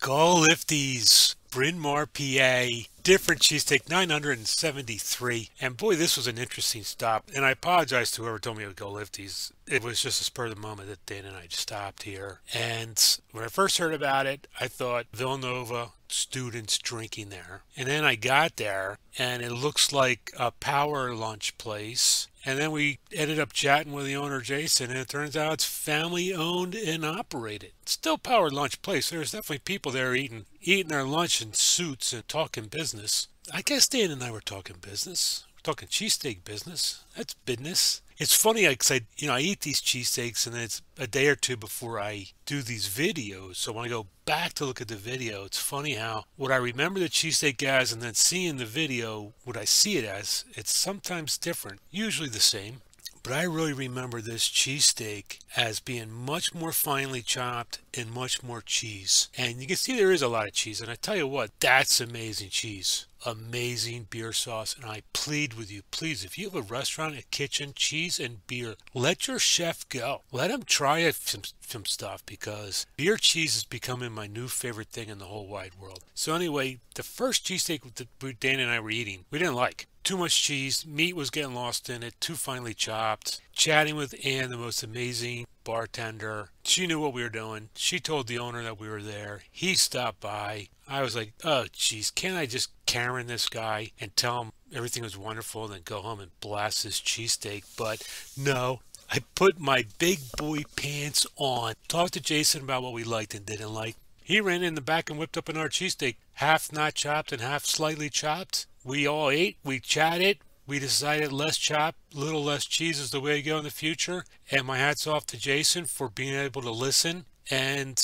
Gullifty's, Bryn, Mawr, PA, different cheesesteak, 973. And boy, this was an interesting stop. And I apologize to whoever told me it was Gullifty's. It was just a spur of the moment that Dan and I stopped here. And when I first heard about it, I thought Villanova students drinking there. And then I got there and it looks like a power lunch place. And then we ended up chatting with the owner, Jason, and it turns out it's family owned and operated. Still power lunch place. There's definitely people there eating their lunch in suits and talking business. I guess Dan and I were talking business. We're talking cheesesteak business. That's business. It's funny because I eat these cheesesteaks and then it's a day or two before I do these videos. So when I go back to look at the video, it's funny how what I remember the cheesesteak as and then seeing the video, what I see it as, it's sometimes different, usually the same. But I really remember this cheesesteak as being much more finely chopped and much more cheese. And you can see there is a lot of cheese. And I tell you what, that's amazing cheese. Amazing beer sauce. And I plead with you, please, if you have a restaurant, a kitchen, cheese and beer, let your chef go. Let him try some stuff, because beer cheese is becoming my new favorite thing in the whole wide world. So anyway, the first cheesesteak that Dan and I were eating, we didn't like. Too much cheese, meat was getting lost in it, too finely chopped. Chatting with Ann, the most amazing bartender. She knew what we were doing. She told the owner that we were there. He stopped by. I was like, oh geez, can't I just Karen this guy and tell him everything was wonderful and then go home and blast his cheesesteak? But no, I put my big boy pants on, talked to Jason about what we liked and didn't like. He ran in the back and whipped up another cheesesteak, half not chopped and half slightly chopped. We all ate, we chatted, we decided less chop, little less cheese is the way to go in the future. And my hat's off to Jason for being able to listen and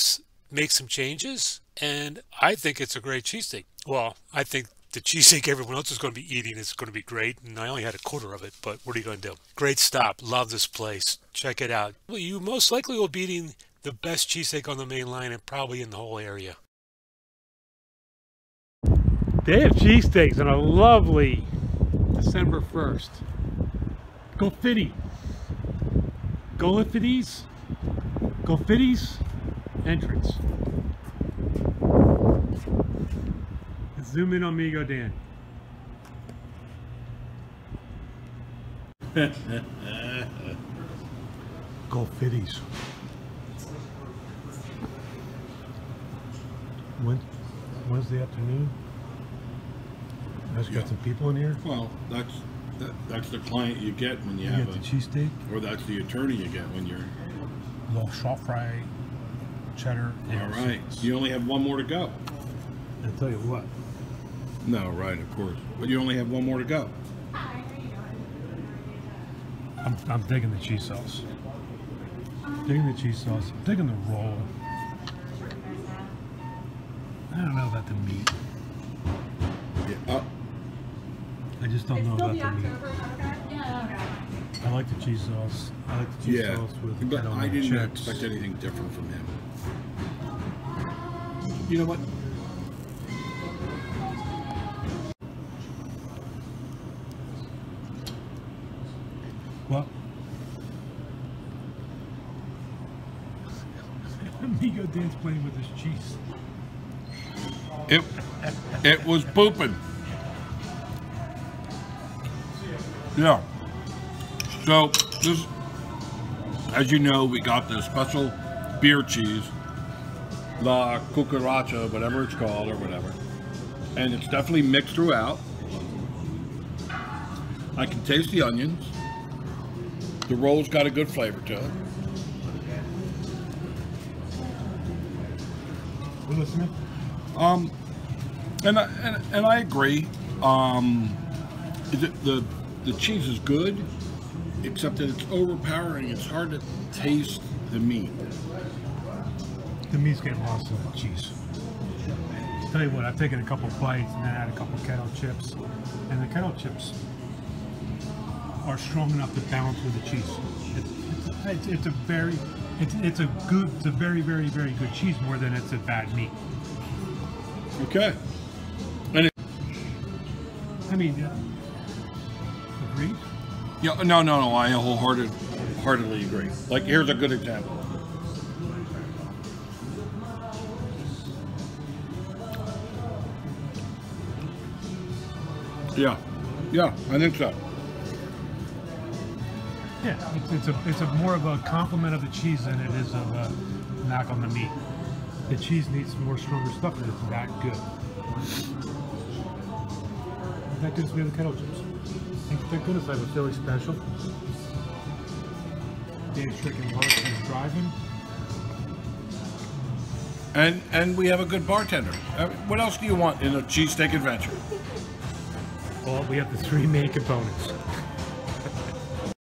make some changes. And I think it's a great cheesesteak. Well, I think the cheesesteak everyone else is going to be eating is going to be great. And I only had a quarter of it, but what are you going to do? Great stop. Love this place. Check it out. Well, you most likely will be eating the best cheesesteak on the main line and probably in the whole area. They have cheesesteaks on a lovely December 1st. Gullifty. Gullifty's entrance. Let's zoom in on Amigo Dan. Gullifty's. Wednesday afternoon. Has got some people in here. Well, that's the client you get when you have the cheesesteak, or that's the attorney you get when you're. Little short fry, cheddar. All right, you only have one more to go. I'll tell you what. No, right, of course, but you only have one more to go. I'm digging the cheese sauce. Digging the cheese sauce. Digging the roll. I don't know about the meat. Yeah. I just don't know about the meat. I like the cheese sauce. I like the cheese sauce with. But I didn't expect anything different from him. You know what? What? Amigo Dan's playing with his cheese. It was pooping. Yeah. So this, as you know, we got the special beer cheese, La Cucaracha, whatever it's called or whatever, and it's definitely mixed throughout. I can taste the onions. The roll's got a good flavor to it. You listening? And I agree. The cheese is good, except that it's overpowering. It's hard to taste the meat. The meat's getting lost in the cheese. I'll tell you what, I've taken a couple bites and then I had a couple kettle chips, and the kettle chips are strong enough to balance with the cheese. It's a very very good cheese, more than it's a bad meat. Okay. I mean, agreed? Yeah, no, I wholeheartedly agree. Like, here's a good example. Yeah, yeah, I think so. Yeah, it's a more of a compliment of the cheese than it is of a knock on the meat. The cheese needs more stronger stuff, and it's that good. That gives me the kettle chips. Thank goodness I have a Philly special. Dave's freaking work, he's driving. And we have a good bartender. What else do you want in a cheesesteak adventure? Well, we have the three main components.